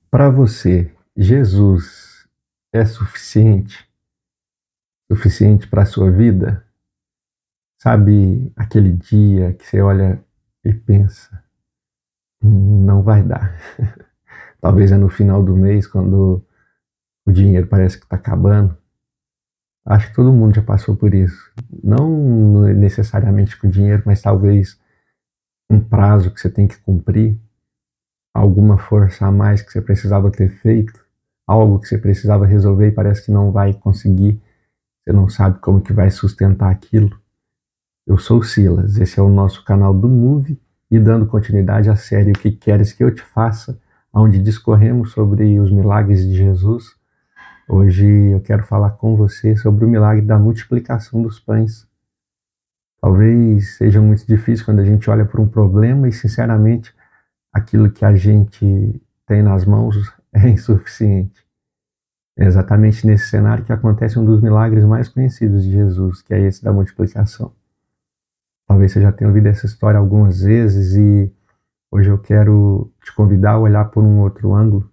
Para você, Jesus é suficiente para a sua vida? Sabe aquele dia que você olha e pensa, não vai dar. Talvez é no final do mês, quando o dinheiro parece que está acabando. Acho que todo mundo já passou por isso. Não necessariamente com dinheiro, mas talvez um prazo que você tem que cumprir, alguma força a mais que você precisava ter feito, algo que você precisava resolver e parece que não vai conseguir. Você não sabe como que vai sustentar aquilo. Eu sou o Silas, esse é o nosso canal do Movie e dando continuidade à série O que Queres Que Eu Te Faça, onde discorremos sobre os milagres de Jesus. Hoje eu quero falar com você sobre o milagre da multiplicação dos pães. Talvez seja muito difícil quando a gente olha para um problema e, sinceramente, aquilo que a gente tem nas mãos é insuficiente. É exatamente nesse cenário que acontece um dos milagres mais conhecidos de Jesus, que é esse da multiplicação. Talvez você já tenha ouvido essa história algumas vezes e hoje eu quero te convidar a olhar por um outro ângulo,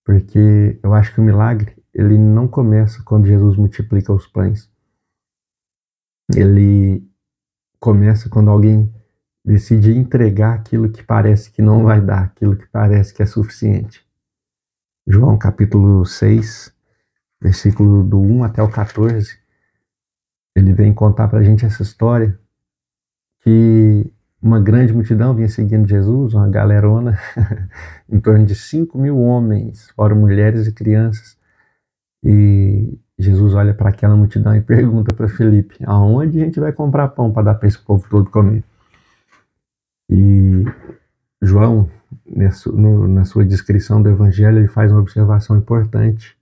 porque eu acho que o milagre, ele não começa quando Jesus multiplica os pães. Ele começa quando alguém decide entregar aquilo que parece que não vai dar, aquilo que parece que é suficiente. João capítulo 6, versículo do 1 até o 14, ele vem contar pra gente essa história que uma grande multidão vinha seguindo Jesus, uma galerona, em torno de 5.000 homens, fora mulheres e crianças. E Jesus olha para aquela multidão e pergunta para Felipe, aonde a gente vai comprar pão para dar para esse povo todo comer? E João, na sua descrição do evangelho, ele faz uma observação importante.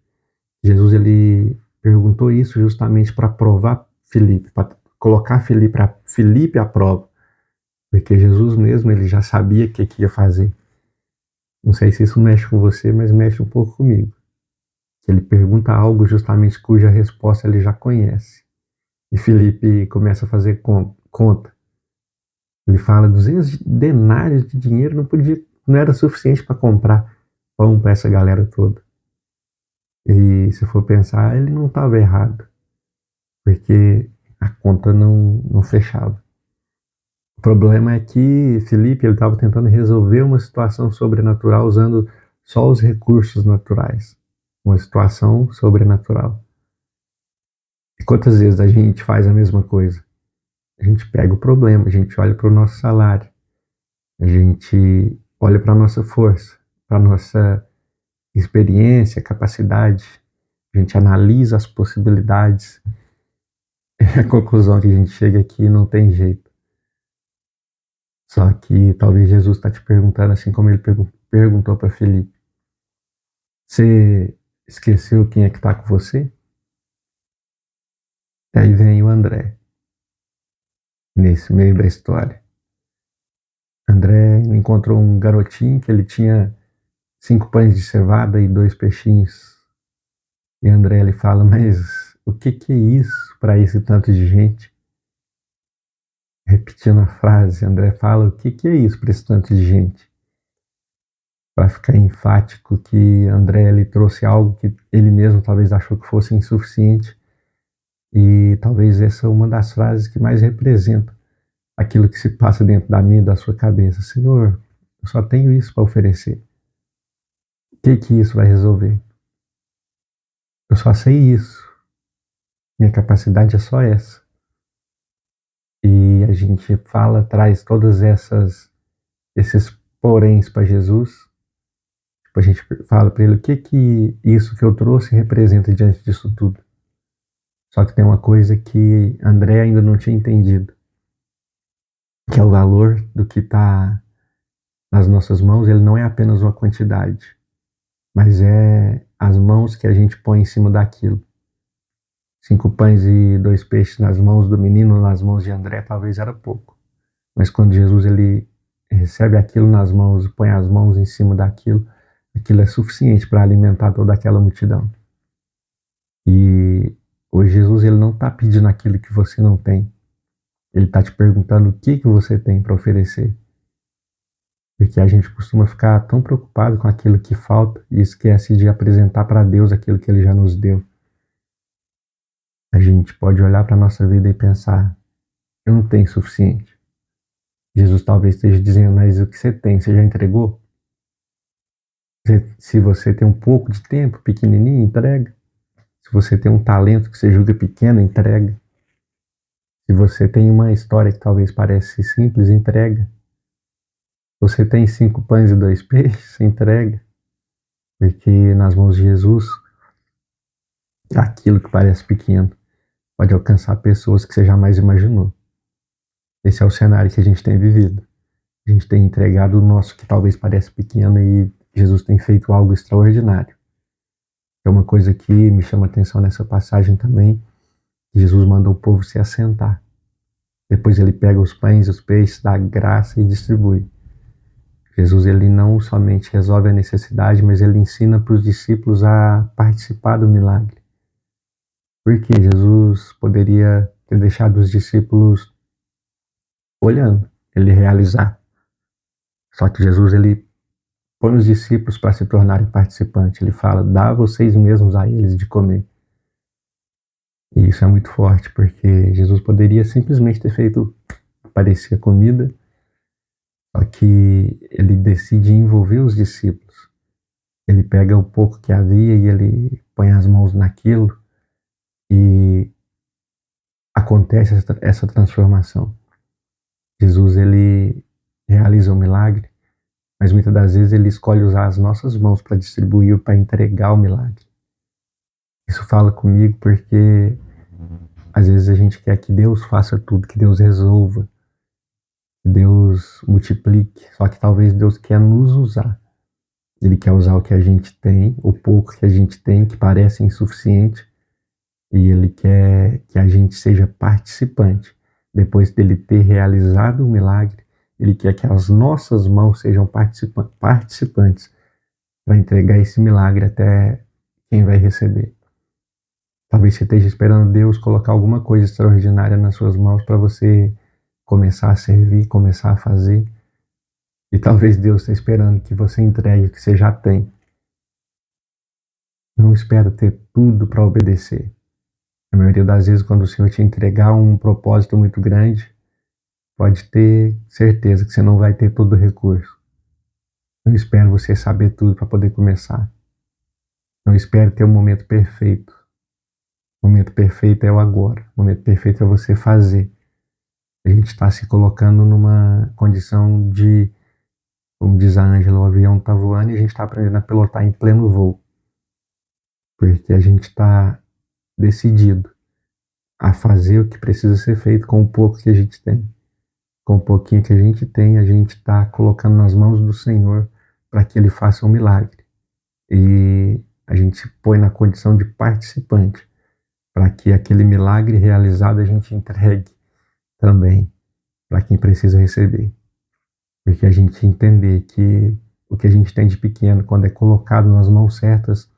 Jesus ele perguntou isso justamente para provar Felipe, para colocar Felipe à prova. Porque Jesus mesmo, ele já sabia o que ia fazer. Não sei se isso mexe com você, mas mexe um pouco comigo. Ele pergunta algo justamente cuja resposta ele já conhece. E Felipe começa a fazer conta. Ele fala 200 denários de dinheiro não era suficiente para comprar pão para essa galera toda. E se for pensar, ele não estava errado, porque a conta não fechava. O problema é que Felipe estava tentando resolver uma situação sobrenatural usando só os recursos naturais. Uma situação sobrenatural. E quantas vezes a gente faz a mesma coisa? A gente pega o problema, a gente olha para o nosso salário, a gente olha para a nossa força, para a nossa experiência, capacidade, a gente analisa as possibilidades e a conclusão que a gente chega aqui não tem jeito. Só que talvez Jesus está te perguntando, assim como ele perguntou para Felipe: você esqueceu quem é que está com você? E aí vem o André, nesse meio da história. André encontrou um garotinho que ele tinha 5 pães de cevada e 2 peixinhos. E André ele fala, mas o que é isso para esse tanto de gente? Repetindo a frase, André fala, o que é isso para esse tanto de gente? Para ficar enfático que André ele trouxe algo que ele mesmo talvez achou que fosse insuficiente. E talvez essa é uma das frases que mais representa aquilo que se passa dentro da minha e da sua cabeça. Senhor, eu só tenho isso para oferecer. O que isso vai resolver? Eu só sei isso. Minha capacidade é só essa. E a gente fala, traz todas esses poréns para Jesus. Tipo, a gente fala para ele o que isso que eu trouxe representa diante disso tudo. Só que tem uma coisa que André ainda não tinha entendido, que é o valor do que está nas nossas mãos. Ele não é apenas uma quantidade, mas é as mãos que a gente põe em cima daquilo. 5 pães e 2 peixes nas mãos do menino, nas mãos de André, talvez era pouco. Mas quando Jesus ele recebe aquilo nas mãos, põe as mãos em cima daquilo, aquilo é suficiente para alimentar toda aquela multidão. E hoje Jesus ele não está pedindo aquilo que você não tem. Ele está te perguntando o que você tem para oferecer. Porque a gente costuma ficar tão preocupado com aquilo que falta e esquece de apresentar para Deus aquilo que Ele já nos deu. A gente pode olhar para a nossa vida e pensar, eu não tenho o suficiente. Jesus talvez esteja dizendo, mas o que você tem, você já entregou? Se você tem um pouco de tempo, pequenininho, entrega. Se você tem um talento que você julga pequeno, entrega. Se você tem uma história que talvez pareça simples, entrega. Se você tem 5 pães e 2 peixes, entrega. Porque nas mãos de Jesus, aquilo que parece pequeno pode alcançar pessoas que você jamais imaginou. Esse é o cenário que a gente tem vivido. A gente tem entregado o nosso que talvez pareça pequeno e Jesus tem feito algo extraordinário. É uma coisa que me chama a atenção nessa passagem também. Jesus manda o povo se assentar. Depois ele pega os pães e os peixes, dá graça e distribui. Jesus ele não somente resolve a necessidade, mas ele ensina para os discípulos a participar do milagre. Porque Jesus poderia ter deixado os discípulos olhando ele realizar. Só que Jesus ele põe os discípulos para se tornarem participantes. Ele fala, dá vocês mesmos a eles de comer. E isso é muito forte, porque Jesus poderia simplesmente ter feito parecer comida, só que ele decide envolver os discípulos. Ele pega o pouco que havia e ele põe as mãos naquilo e acontece essa transformação. Jesus ele realiza o milagre, mas muitas das vezes ele escolhe usar as nossas mãos para distribuir, para entregar o milagre. Isso fala comigo porque às vezes a gente quer que Deus faça tudo, que Deus resolva, que Deus multiplique, só que talvez Deus quer nos usar. Ele quer usar o que a gente tem, o pouco que a gente tem, que parece insuficiente, e ele quer que a gente seja participante. Depois dele ter realizado o milagre, ele quer que as nossas mãos sejam participantes para entregar esse milagre até quem vai receber. Talvez você esteja esperando Deus colocar alguma coisa extraordinária nas suas mãos para você começar a servir, começar a fazer. E talvez Deus esteja esperando que você entregue o que você já tem. Não espera ter tudo para obedecer. Na maioria das vezes, quando o Senhor te entregar um propósito muito grande, pode ter certeza que você não vai ter todo o recurso. Não espere você saber tudo para poder começar. Não espere ter o momento perfeito. O momento perfeito é o agora. O momento perfeito é você fazer. A gente está se colocando numa condição de, como diz a Ângela, o avião está voando e a gente está aprendendo a pilotar em pleno voo. Porque a gente está decidido a fazer o que precisa ser feito com o pouco que a gente tem. Com o pouquinho que a gente está colocando nas mãos do Senhor para que Ele faça um milagre. E a gente se põe na condição de participante para que aquele milagre realizado a gente entregue também para quem precisa receber. Porque a gente entender que o que a gente tem de pequeno, quando é colocado nas mãos certas,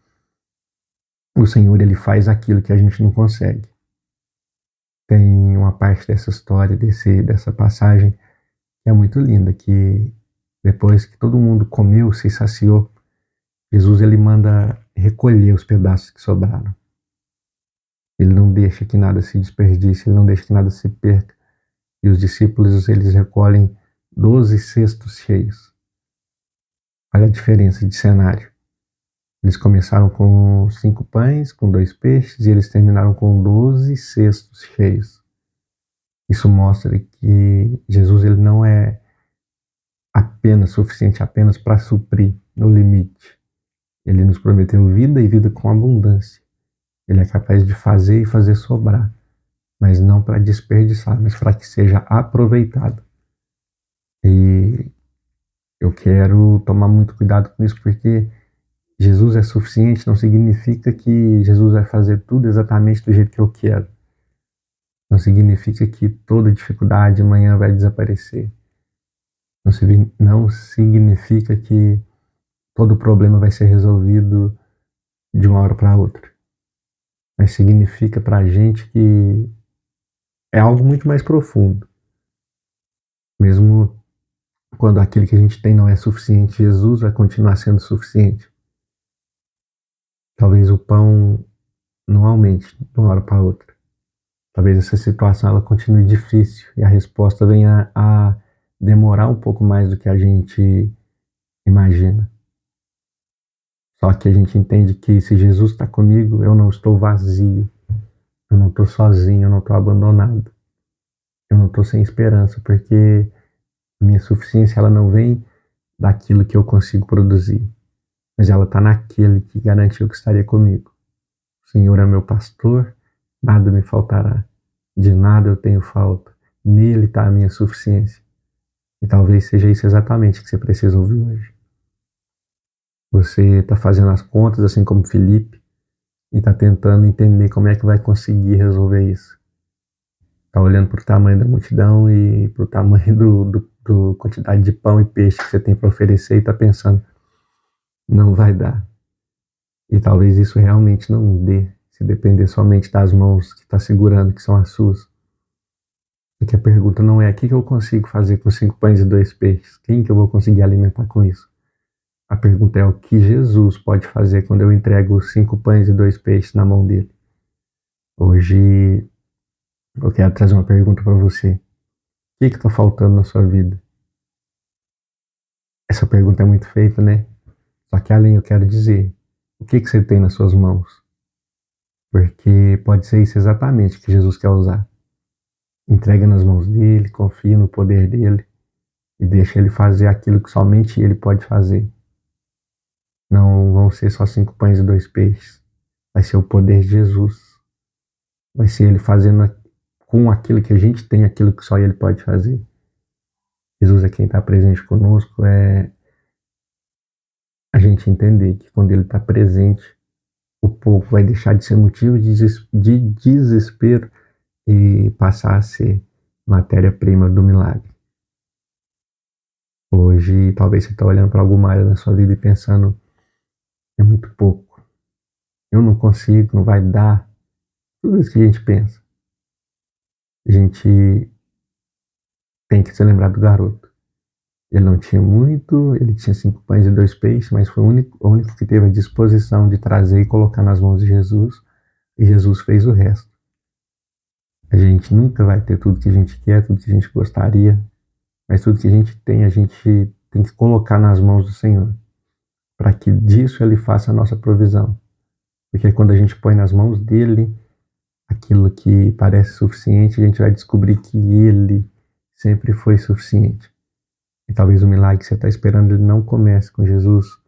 o Senhor ele faz aquilo que a gente não consegue. Tem uma parte dessa história, dessa passagem, que é muito linda, que depois que todo mundo comeu, se saciou, Jesus ele manda recolher os pedaços que sobraram. Ele não deixa que nada se desperdice, ele não deixa que nada se perca. E os discípulos eles recolhem 12 cestos cheios. Olha a diferença de cenário. Eles começaram com 5 pães, com 2 peixes, e eles terminaram com 12 cestos cheios. Isso mostra que Jesus ele não é apenas suficiente apenas para suprir no limite. Ele nos prometeu vida e vida com abundância. Ele é capaz de fazer e fazer sobrar, mas não para desperdiçar, mas para que seja aproveitado. E eu quero tomar muito cuidado com isso, porque Jesus é suficiente não significa que Jesus vai fazer tudo exatamente do jeito que eu quero. Não significa que toda dificuldade amanhã vai desaparecer. Não significa que todo problema vai ser resolvido de uma hora para outra. Mas significa para a gente que é algo muito mais profundo. Mesmo quando aquilo que a gente tem não é suficiente, Jesus vai continuar sendo suficiente. Talvez o pão não aumente de uma hora para outra. Talvez essa situação ela continue difícil e a resposta venha a demorar um pouco mais do que a gente imagina. Só que a gente entende que se Jesus está comigo, eu não estou vazio, eu não estou sozinho, eu não estou abandonado, eu não estou sem esperança, porque a minha suficiência ela não vem daquilo que eu consigo produzir, mas ela está naquele que garantiu que estaria comigo. O Senhor é meu pastor, nada me faltará, de nada eu tenho falta, nele está a minha suficiência. E talvez seja isso exatamente que você precisa ouvir hoje. Você está fazendo as contas, assim como Felipe, e está tentando entender como é que vai conseguir resolver isso. Está olhando para o tamanho da multidão e para o tamanho do quantidade de pão e peixe que você tem para oferecer e está pensando, não vai dar. E talvez isso realmente não dê, se depender somente das mãos que está segurando, que são as suas. Porque a pergunta não é o que eu consigo fazer com 5 pães e 2 peixes? Quem que eu vou conseguir alimentar com isso? A pergunta é o que Jesus pode fazer quando eu entrego os 5 pães e 2 peixes na mão dele. Hoje eu quero trazer uma pergunta para você. O que está faltando na sua vida? Essa pergunta é muito feita, né? Só que além eu quero dizer, o que você tem nas suas mãos? Porque pode ser isso exatamente que Jesus quer usar. Entrega nas mãos dele, confia no poder dele e deixa ele fazer aquilo que somente ele pode fazer. Não vão ser só 5 pães e 2 peixes. Vai ser o poder de Jesus. Vai ser ele fazendo com aquilo que a gente tem, aquilo que só ele pode fazer. Jesus é quem está presente conosco, é a gente entender que quando ele está presente, o pouco vai deixar de ser motivo de desespero e passar a ser matéria-prima do milagre. Hoje, talvez você está olhando para alguma área da sua vida e pensando, é muito pouco, eu não consigo, não vai dar. Tudo isso que a gente pensa. A gente tem que se lembrar do garoto. Ele não tinha muito, ele tinha 5 pães e 2 peixes, mas foi o único que teve a disposição de trazer e colocar nas mãos de Jesus, e Jesus fez o resto. A gente nunca vai ter tudo que a gente quer, tudo que a gente gostaria, mas tudo que a gente tem que colocar nas mãos do Senhor, para que disso Ele faça a nossa provisão. Porque quando a gente põe nas mãos dEle aquilo que parece suficiente, a gente vai descobrir que Ele sempre foi suficiente. E talvez o milagre que você está esperando ele não comece com Jesus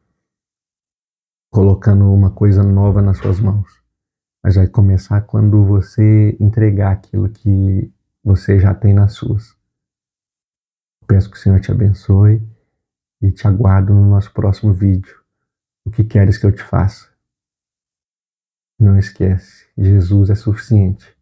colocando uma coisa nova nas suas mãos, mas vai começar quando você entregar aquilo que você já tem nas suas. Peço que o Senhor te abençoe e te aguardo no nosso próximo vídeo. O que queres que eu te faça? Não esquece, Jesus é suficiente.